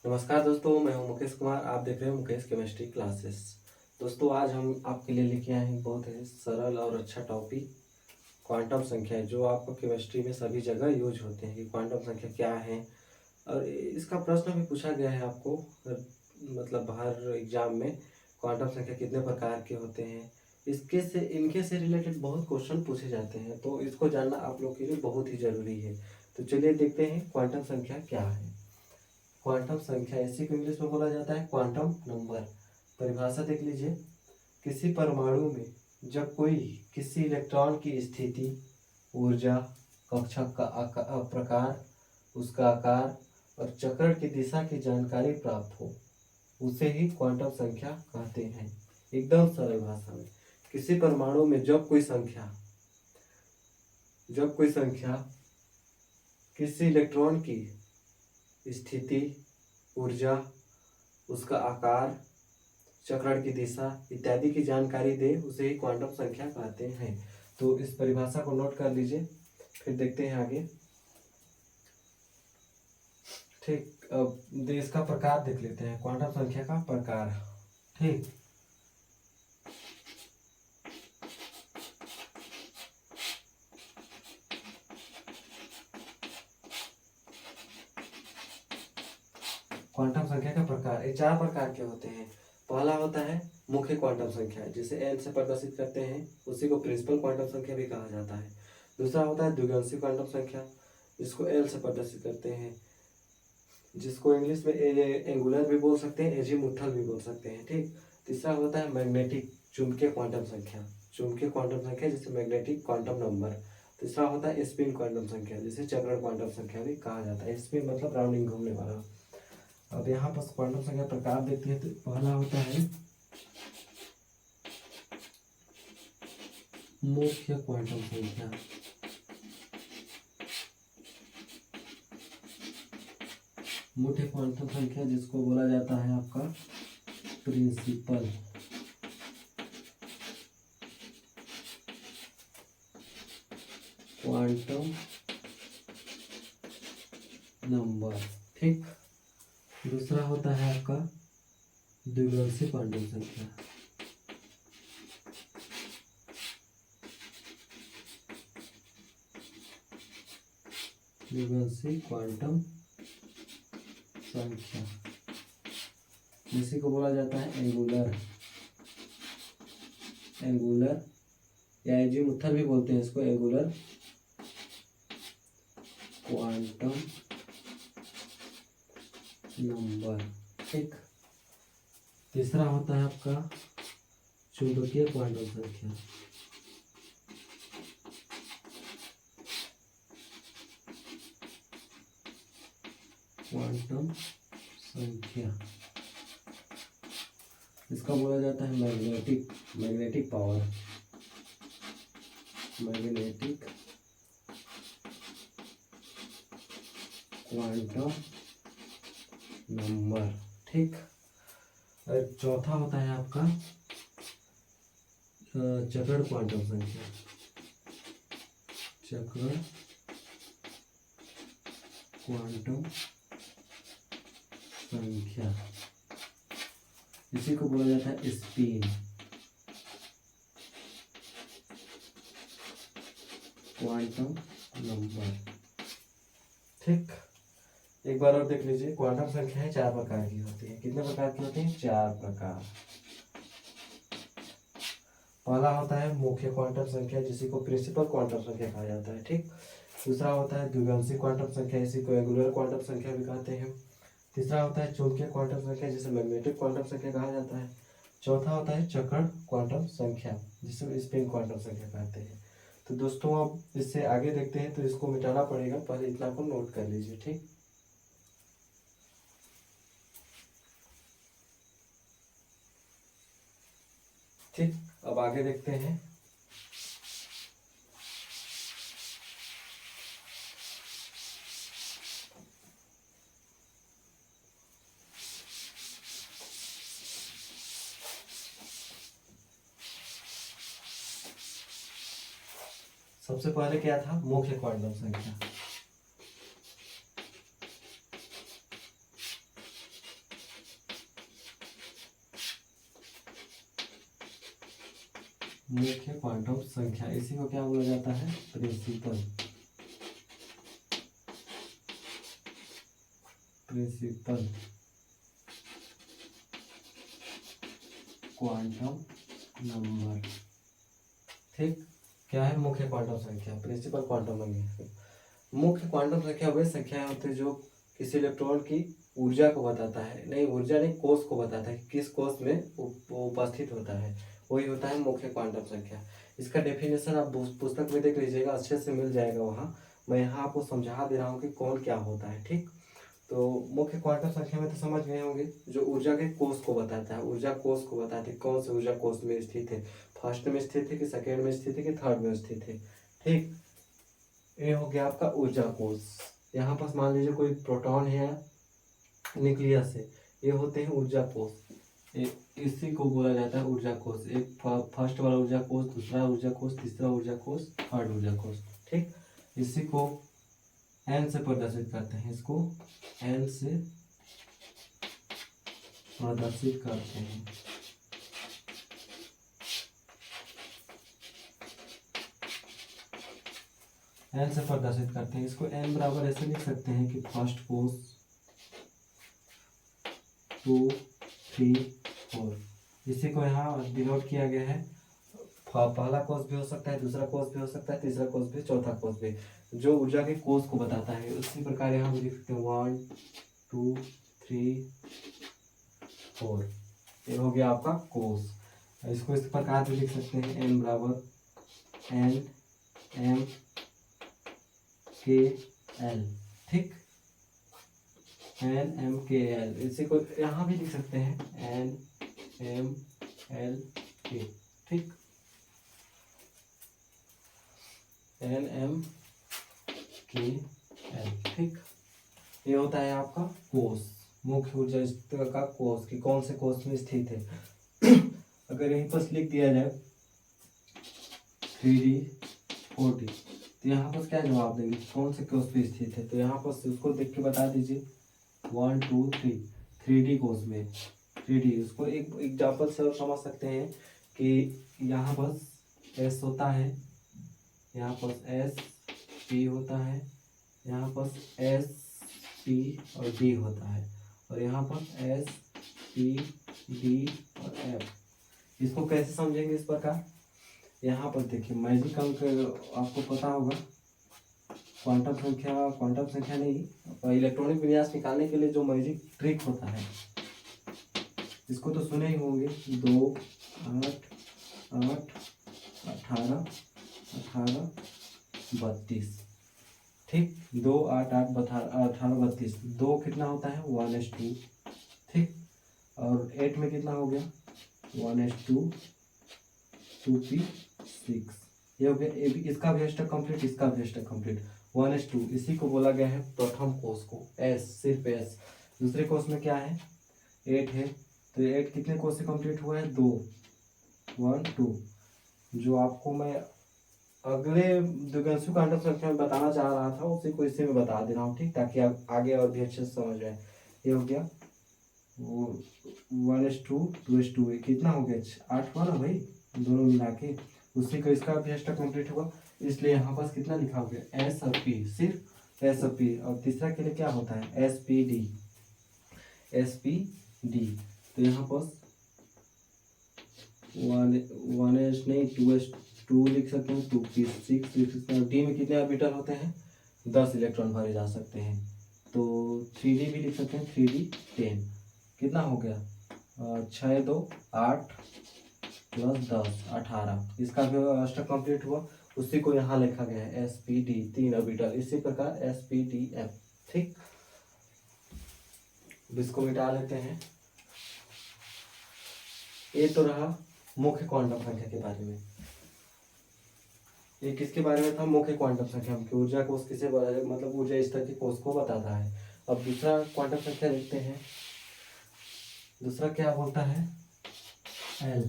नमस्कार दोस्तों, मैं हूं मुकेश कुमार। आप देख रहे हैं मुकेश केमिस्ट्री क्लासेस। दोस्तों, आज हम आपके लिए लेके आए हैं बहुत ही सरल और अच्छा टॉपिक, क्वांटम संख्या, जो आपको केमिस्ट्री में सभी जगह यूज होते हैं कि क्वांटम संख्या क्या है। और इसका प्रश्न भी पूछा गया है आपको, मतलब हर एग्जाम में क्वांटम संख्या कितने प्रकार के होते हैं, इनके से रिलेटेड बहुत क्वेश्चन पूछे जाते हैं। तो इसको जानना आप लोग के लिए बहुत ही जरूरी है। तो चलिए देखते हैं क्वांटम संख्या क्या है। क्वांटम संख्या, इसी को इंग्लिश में बोला जाता है क्वांटम नंबर। परिभाषा देख लीजिए। किसी परमाणु में जब कोई किसी इलेक्ट्रॉन की स्थिति, ऊर्जा, कक्षक का प्रकार, उसका आकार और चक्रण की दिशा की जानकारी प्राप्त हो, उसे ही क्वांटम संख्या कहते हैं। एकदम सरल भाषा में, किसी परमाणु में जब कोई संख्या किसी इलेक्ट्रॉन की स्थिति, ऊर्जा, उसका आकार, चक्रण की दिशा इत्यादि की जानकारी दे, उसे ही क्वांटम संख्या कहते हैं। तो इस परिभाषा को नोट कर लीजिए, फिर देखते हैं आगे। ठीक, अब इसका प्रकार देख लेते हैं, क्वांटम संख्या का प्रकार। ठीक, क्वांटम संख्या का प्रकार, ये 4 प्रकार के होते हैं। पहला होता है मुख्य क्वांटम संख्या, जिसे एन से प्रदर्शित करते हैं, उसी को प्रिंसिपल क्वांटम संख्या भी कहा जाता है। दूसरा होता है द्विगांशी क्वांटम संख्या, जिसको एल से प्रदर्शित करते हैं, जिसको इंग्लिश में एंगुलर भी बोल सकते हैं, एजीमुथल भी बोल सकते हैं। ठीक। तीसरा होता है मैग्नेटिक चुंबकीय क्वांटम संख्या, जिसे मैग्नेटिक क्वांटम नंबर। तीसरा होता है स्पिन क्वांटम संख्या, जिसे चक्रण क्वांटम संख्या भी कहा जाता है। स्पिन मतलब राउंडिंग, घूमने वाला। अब यहाँ पर क्वांटम संख्या प्रकार देखते हैं। तो पहला होता है मुख्य क्वांटम संख्या। मुख्य क्वांटम संख्या, जिसको बोला जाता है आपका प्रिंसिपल क्वांटम नंबर। ठीक। दूसरा होता है आपका द्विगांशी क्वांटम संख्या। द्विगांशी क्वांटम संख्या, जिसी को बोला जाता है एंगुलर या एजीमुथल भी बोलते हैं इसको, एंगुलर क्वांटम नंबर। ठीक। तीसरा होता है आपका चुंबकीय क्वांटम संख्या। क्वांटम संख्या, इसका बोला जाता है magnetic power, magnetic quantum number. ठीक। और चौथा होता है आपका चक्रण क्वांटम संख्या। चक्रण क्वांटम संख्या, इसी को बोला जाता है स्पिन क्वांटम नंबर। ठीक। एक बार और देख लीजिए, क्वांटम संख्याएं 4 प्रकार की होती है। कितने प्रकार की होती हैं? 4 प्रकार। पहला होता है मुख्य क्वांटम संख्या, जिसी को प्रिंसिपल क्वांटम संख्या कहा जाता है। ठीक। दूसरा होता है द्विगांशी क्वांटम संख्या, इसी को एंगुलर क्वांटम संख्या भी कहते हैं। तीसरा होता है चुंबकीय क्वांटम संख्या, जिसे मैग्नेटिक क्वांटम संख्या कहा जाता है। चौथा होता है चक्रण क्वांटम संख्या, जिसे स्पिन क्वांटम संख्या कहते हैं। तो दोस्तों, अब इससे आगे देखते हैं, तो इसको मिटाना पड़ेगा, पहले इतना को नोट कर लीजिए। ठीक। ठीक, अब आगे देखते हैं। सबसे पहले क्या था? मुख्य क्वांटम संख्या। मुख्य क्वांटम संख्या, इसी को क्या बोला जाता है? Principal quantum number. ठीक, क्या है? मुख्य क्वांटम संख्या, प्रिंसिपल क्वांटम नंबर। मुख्य क्वांटम संख्या वे संख्याएं होती है जो किसी इलेक्ट्रॉन की ऊर्जा को बताता है, नहीं ऊर्जा नहीं, कोष को बताता है, किस कोष में वो उपस्थित होता है, वही होता है मुख्य क्वांटम संख्या। इसका डेफिनेशन आप पुस्तक में देख लीजिएगा, अच्छे से मिल जाएगा वहाँ। मैं यहाँ आपको समझा दे रहा हूँ कि कौन क्या होता है। ठीक, तो मुख्य क्वांटम संख्या में तो समझ गए होंगे, जो ऊर्जा के कोष को बताता है, ऊर्जा कोष को बताते हैं कौन से ऊर्जा कोष में स्थित है, फर्स्ट में स्थित है कि सेकेंड में स्थित है कि थर्ड में स्थित है। ठीक, ये हो गया आपका ऊर्जा कोष। यहाँ पर मान लीजिए कोई प्रोटॉन है न्यूक्लियस है, ये होते हैं ऊर्जा कोष। इसी को बोला जाता है ऊर्जा कोष। एक फर्स्ट वाला ऊर्जा कोष, दूसरा ऊर्जा कोष, तीसरा ऊर्जा कोष, थर्ड ऊर्जा कोष। ठीक, इसी को एन से प्रदर्शित करते हैं, इसको एन से प्रदर्शित करते हैं। एन से प्रदर्शित करते हैं, इसको एन बराबर ऐसे लिख सकते हैं कि फर्स्ट कोष 2 3 4। इसी को यहाँ डिनोट किया गया है। पहला कोष भी हो सकता है, दूसरा कोष भी हो सकता है, तीसरा कोष भी, चौथा कोष भी, जो ऊर्जा के कोष को बताता है। उसी प्रकार यहाँ भी लिख सकते हैं 1 2 3 4। ये हो गया आपका कोष। इसको इस प्रकार भी लिख सकते हैं, एन बराबर एन एम के एल। ठीक, एन एम के एल, इसी को यहाँ भी लिख सकते हैं एन एम एल के। ठीक, एन एम के एल। ठीक, ये होता है आपका कोष, मुख्य ऊर्जा स्तर का कोष, कि कौन से कोष में स्थित है। अगर यहीं पर लिख दिया जाए 3D 4D, तो यहाँ पर क्या जवाब देंगे, कौन से कोष पे स्थित है? तो यहाँ पर उसको देख के बता दीजिए 1 2 3 3D कोष में 3D। उसको एक एग्जाम्पल से और समझ सकते हैं कि यहाँ पर एस होता है, यहाँ पर एस पी होता है, यहाँ पर एस पी और डी होता है, और यहाँ पर एस पी डी और एफ। इसको कैसे समझेंगे इस प्रकार? यहाँ पर देखिए मैजिक अंक आपको पता होगा, क्वांटम संख्या नहीं, इलेक्ट्रॉनिक विन्यास निकालने के लिए जो मैजिक ट्रिक होता है, इसको तो सुने ही होंगे, 2 8 8 18 18 32। ठीक, 2 8 8 18 32, 2 कितना होता है 1:2। ठीक, और 8 में कितना हो गया 1:2 2p6। ये हो गया, इसका भी अष्टक कंप्लीट, इसका भी अष्टक कंप्लीट, 1:2। इसी को बोला गया है प्रथम कोष को, एस, सिर्फ एस। दूसरे कोष में क्या है 8 है, तो 8 कितने कोष से कंप्लीट हुआ है 2 1 2। जो आपको मैं अगले द्विगुणित क्वांटम संख्या में बताना चाह रहा था, उसी को इसी में बता दे रहा हूँ। ठीक, ताकि आप आगे और भी अच्छे से समझ जाए। ये हो गया वो 1:2 2:2, कितना हो गया 8 हुआ ना भाई, दोनों मिला के। उसी को इसका भी अष्टक कंप्लीट हुआ, इसलिए यहाँ पास कितना लिखा हो गया एस और पी, सिर्फ एस और पी। और तीसरा के लिए क्या होता है S P D, S P D. तो यहाँ पास 1s नहीं 2s2 लिख सकते हैं, 2p6 लिख सकते हैं। डी में कितने ऑर्बिटल होते हैं 10 इलेक्ट्रॉन भरे जा सकते हैं। तो 3D भी लिख सकते हैं, 3D 10। कितना हो गया 6 2 8 + 10 18। इसका भी अष्टक कंप्लीट हुआ, उसी को यहाँ लिखा गया है एस पी डी, 3 ऑर्बिटल। इसी प्रकार एस पी डी एफ। ठीक, इसको मिटा लेते हैं। ये तो रहा मुख्य क्वांटम संख्या के बारे में। ये किसके बारे में था, मुख्य क्वांटम संख्या की ऊर्जा कोष किसे मतलब ऊर्जा स्तर के कोष को बताता है। अब दूसरा क्वांटम संख्या देखते हैं। दूसरा क्या बोलता है एल,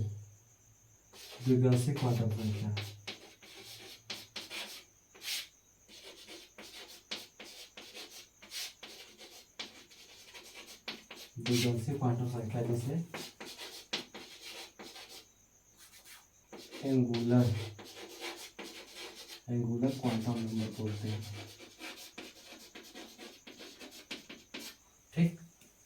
द्विगुणित क्वांटम संख्या। द्विगुणित क्वांटम संख्या जिसे एंगुलर क्वांटम नंबर बोलते हैं। ठीक,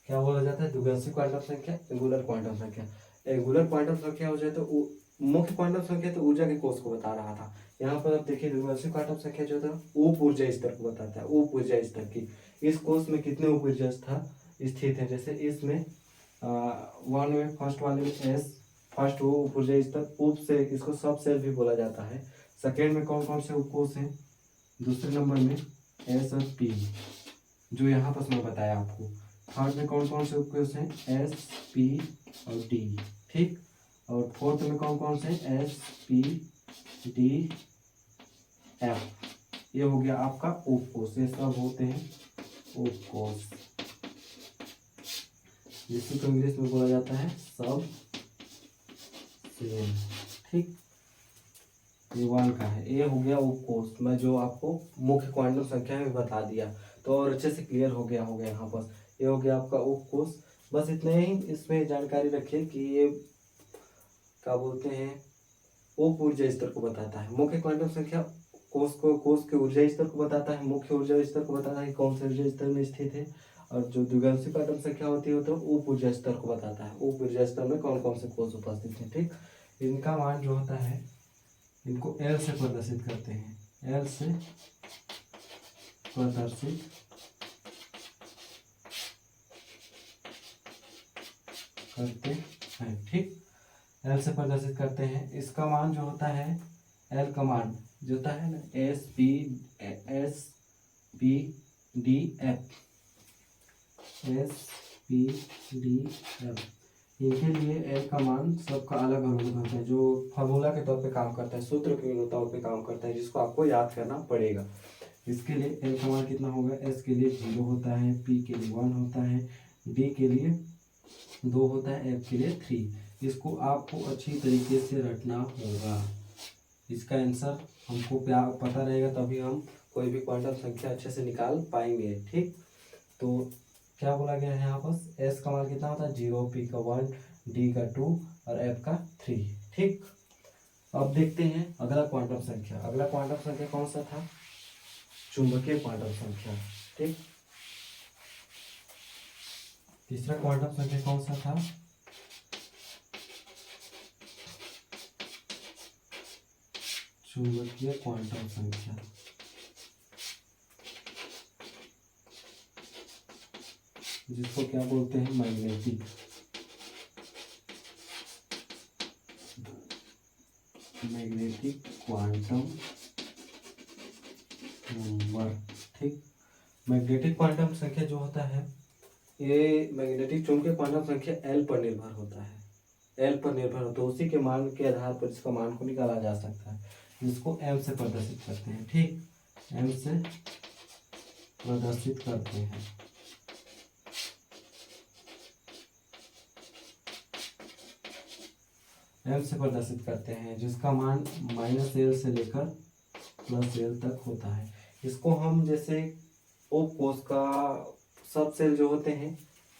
क्या बोला जाता है? द्विआंशिक क्वांटम संख्या, एंगुलर क्वांटम संख्या। एंगुलर क्वांटम संख्या हो जाए तो मुख्य क्वांटम संख्या तो ऊर्जा के कोष को बता रहा था। यहाँ पर आप देखिए द्विआंशिक क्वांटम संख्या जो था उप ऊर्जा स्तर को बताता है, उप ऊर्जा स्तर की। इस कोष में कितने उप ऊर्जा स्थित है? जैसे इसमें वन में फर्स्ट वाले में एस, फर्स्ट वो उप ऊर्जा स्तर, उप से इसको सब सेल भी बोला जाता है। सेकेंड में कौन कौन से उपकोष हैं? दूसरे नंबर में एस और पी, जो यहाँ पर मैं बताया आपको। थर्ड में कौन कौन से उपकोष हैं? एस, पी और डी। ठीक, और फोर्थ में कौन कौन से? S, P, D, F. ये हो गया आपका उपकोष। ये सब होते हैं उपकोष, जिसको इंग्लिश में बोला जाता है सब सेल। ठीक, ये वन का है। ये हो गया उपकोष, मैं जो आपको मुख्य क्वांटम संख्या में बता दिया, तो और अच्छे से क्लियर हो गया यहाँ पर। ये हो गया आपका उपकोष। बस इतना ही इसमें जानकारी रखिए कि ये क्या बोलते हैं, उप ऊर्जा स्तर को बताता है। मुख्य क्वांटम संख्या कोष के ऊर्जा स्तर को बताता है, मुख्य ऊर्जा स्तर को बताता है कौन से ऊर्जा स्तर में स्थित है। और जो द्विआंशिक क्वांटम संख्या होती है तो उप ऊर्जा स्तर को बताता है, उप ऊर्जा स्तर में कौन कौन से कोष उपस्थित है। ठीक, इनका मान जो होता है, इनको एल से प्रदर्शित करते हैं, एल से प्रदर्शित करते हैं। ठीक, एल से प्रदर्शित करते हैं। इसका मान जो होता है, एल का मान जो होता है ना, S P D F, S P D F. इनके लिए एल का मान सबका अलग अलग होता है, जो फार्मूला के तौर पे काम करता है, सूत्र के तौर पे काम करता है, जिसको आपको याद करना पड़ेगा। इसके लिए एल का मान कितना होगा? एस के लिए 0 होता है, पी के लिए 1 होता है, डी के लिए 2 होता है, एफ के लिए 3। इसको आपको अच्छी तरीके से रटना होगा। इसका आंसर हमको पता रहेगा, तभी हम कोई भी क्वांटम संख्या अच्छे से निकाल पाएंगे। ठीक, तो क्या बोला गया है यहाँ पर? एस का मान कितना होता है? 0, पी का 1, डी का 2 और एफ का 3। ठीक, अब देखते हैं अगला क्वांटम संख्या। अगला क्वांटम संख्या कौन सा था? चुंबकीय क्वांटम संख्या। ठीक, तीसरा क्वांटम संख्या कौन सा था? चुंबकीय क्वांटम संख्या। जिसको क्या बोलते हैं? Magnetic quantum number. ठीक, मैग्नेटिक क्वांटम संख्या जो होता है, ये मैग्नेटिक चुंबकीय क्वांटम संख्या एल पर निर्भर होता है, एल पर निर्भर होता है। उसी के मान के आधार पर इसका मान को निकाला जा सकता है, जिसको एम से प्रदर्शित करते हैं। ठीक, एम से प्रदर्शित करते हैं। एम से प्रदर्शित करते हैं, जिसका मान -L से लेकर +L तक होता है। इसको हम जैसे उपकोष का सब सेल जो होते हैं,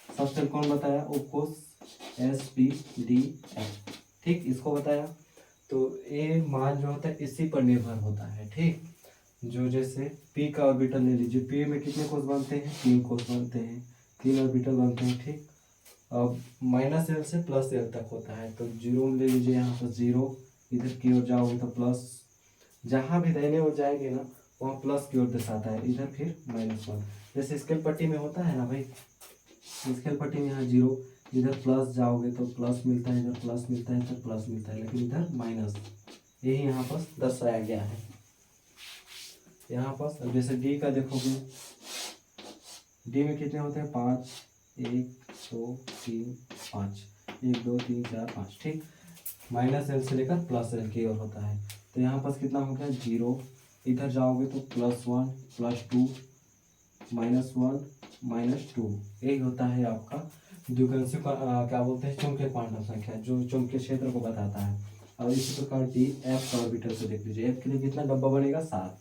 सब सेल कौन बताया? उपकोष, एस, पी, डी, एफ। ठीक, इसको बताया। तो ये मान जो होता है इसी पर निर्भर होता है। ठीक, जो जैसे पी का ऑर्बिटल ले लीजिए, पी में कितने कोष बनते हैं? 3 कोष बनते हैं, 3 ऑर्बिटल बनते हैं। ठीक, अब -L से +L तक होता है, तो 0 ले लीजिए, यहाँ पर 0, इधर की ओर जाओगे तो प्लस, जहाँ भी दाहिने ओर जाएंगे ना वहाँ प्लस की ओर दर्शाता है, इधर फिर -1। जैसे स्केल पट्टी में होता है ना भाई, स्केल पट्टी में यहाँ 0, इधर प्लस जाओगे तो प्लस मिलता है, इधर प्लस मिलता है, इधर प्लस मिलता है, लेकिन इधर माइनस। यही यहाँ पर दर्शाया गया है। यहाँ पर अब जैसे डी का देखोगे, डी में कितने होते हैं? 5, 1, 2, 3, 5, 1, 2, 3, 4, 5। ठीक, -L से लेकर +L की ओर होता है। तो यहाँ पर कितना हो गया? 0, इधर जाओगे तो +1, +2, -1, -2। यही होता है आपका द्विआंशिक क्या बोलते हैं? चुंबकीय क्वांटम संख्या, जो चुंबकीय क्षेत्र को बताता है। और इसी प्रकार डी एफ ऑर्बिटल से देख लीजिए, एफ के लिए कितना डब्बा बनेगा? 7,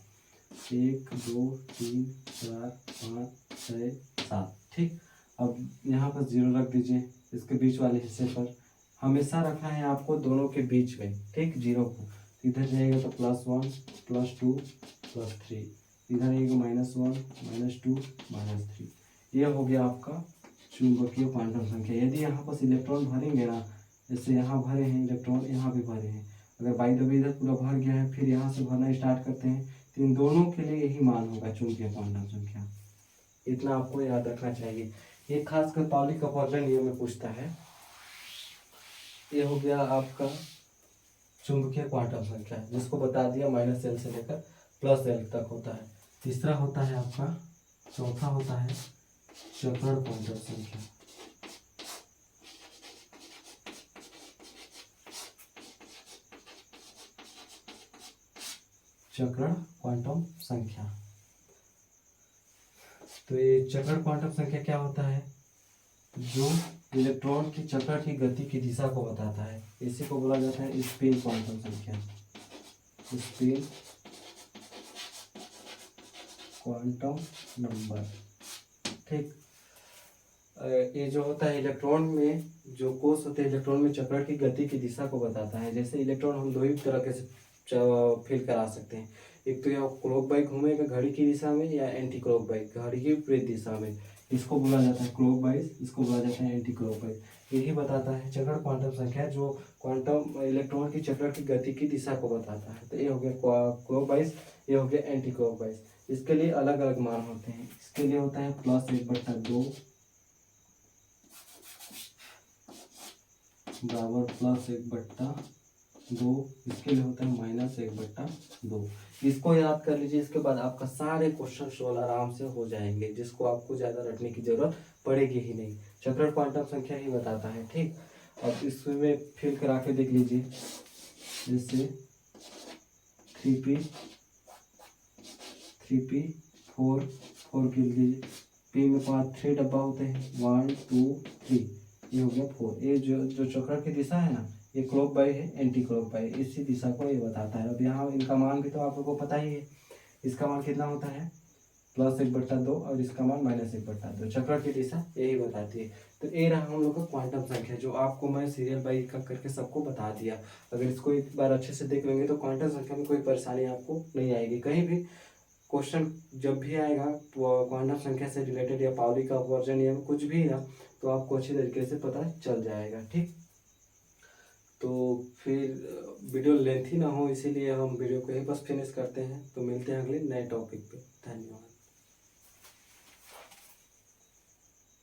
1, 2, 3, 4, 5, 6, 7। ठीक, अब यहाँ पर 0 रख दीजिए इसके बीच वाले हिस्से पर। हमेशा रखना है आपको दोनों के बीच में, ठीक, जीरो को। इधर जाएगा तो +1 +2 +3, इधर आएगा -1 -2 -3। ये हो गया आपका चुंबकीय क्वांटम संख्या। यदि यहाँ पर इलेक्ट्रॉन भरेंगे ना, जैसे यहाँ भरे हैं इलेक्ट्रॉन, यहाँ भी भरे हैं, अगर बाई द वे इधर पूरा भर गया है, फिर यहाँ से भरना स्टार्ट करते हैं, तो इन दोनों के लिए यही मान होगा चुंबकीय क्वांटम संख्या। इतना आपको याद रखना चाहिए। ये खासकर पाउली का अपवर्जन नियम में पूछता है। ये हो गया आपका चुंबकीय क्वांटम संख्या, जिसको बता दिया -L से लेकर +L तक होता है। तीसरा होता है आपका, चौथा होता है चक्रण क्वांटम संख्या। चक्रण क्वांटम संख्या। तो ये चक्रण क्वांटम संख्या क्या होता है? जो इलेक्ट्रॉन की चक्कर की गति की दिशा को बताता है। इसी को बोला जाता है स्पिन क्वांटम संख्या, स्पिन क्वांटम नंबर, ठीक। ये जो होता है इलेक्ट्रॉन में, जो कोष होते हैं इलेक्ट्रॉन में चक्कर की गति की दिशा को बताता है। जैसे इलेक्ट्रॉन हम दो ही तरह के से फील करा सकते हैं। एक तो या क्लॉकवाइज घूमेगा घड़ी की दिशा में, या एंटी क्लॉकवाइज घड़ी की विपरीत दिशा में। इसको बोला जाता है क्लॉकवाइज, इसको बोला जाता है एंटी क्लॉकवाइज। यही बताता है चक्कर क्वांटम संख्या, जो क्वांटम इलेक्ट्रॉन की चक्कर की गति की दिशा को बताता है। तो ये हो गया क्लॉकवाइज, ये हो गया एंटी क्लॉकवाइज। इसके लिए अलग अलग मान होते हैं। इसके लिए होता है +1/2 बराबर +1/2। इसके लिए होता है -1/2। इसको याद कर लीजिए। इसके बाद आपका सारे क्वेश्चन सोल्व आराम से हो जाएंगे, जिसको आपको ज़्यादा रटने की जरूरत पड़ेगी ही नहीं। चक्रण क्वांटम संख्या ही बताता है, ठीक। अब इसमें फिल करा के देख लीजिए। जैसे 3p 4 के लिए p में 3 डब्बा होते हैं, 1 2 3, ये हो गया 4। ये जो चक्र की दिशा है ना, ये क्लॉकवाइज है, एंटी क्लॉकवाइज, इसी दिशा को ये बताता है। अब यहाँ इनका मान भी तो आप लोगों को पता ही है। इसका मान कितना होता है +1/2, और इसका मान -1/2। चक्र की दिशा यही बताती है। तो ये रहा हम लोग का क्वांटम संख्या, जो आपको मैं सीरियल बाई करके सबको बता दिया। अगर इसको एक बार अच्छे से देख लेंगे तो क्वांटम संख्या में कोई परेशानी आपको नहीं आएगी। कहीं भी क्वेश्चन जब भी आएगा क्वांटम संख्या से रिलेटेड, या पाउली का अपवर्जन या कुछ भी ना, तो आपको अच्छी तरीके से पता चल जाएगा, ठीक। तो फिर वीडियो लेंथी ना हो, इसीलिए हम वीडियो को यहीं बस फिनिश करते हैं। तो मिलते हैं अगले नए टॉपिक पे। धन्यवाद।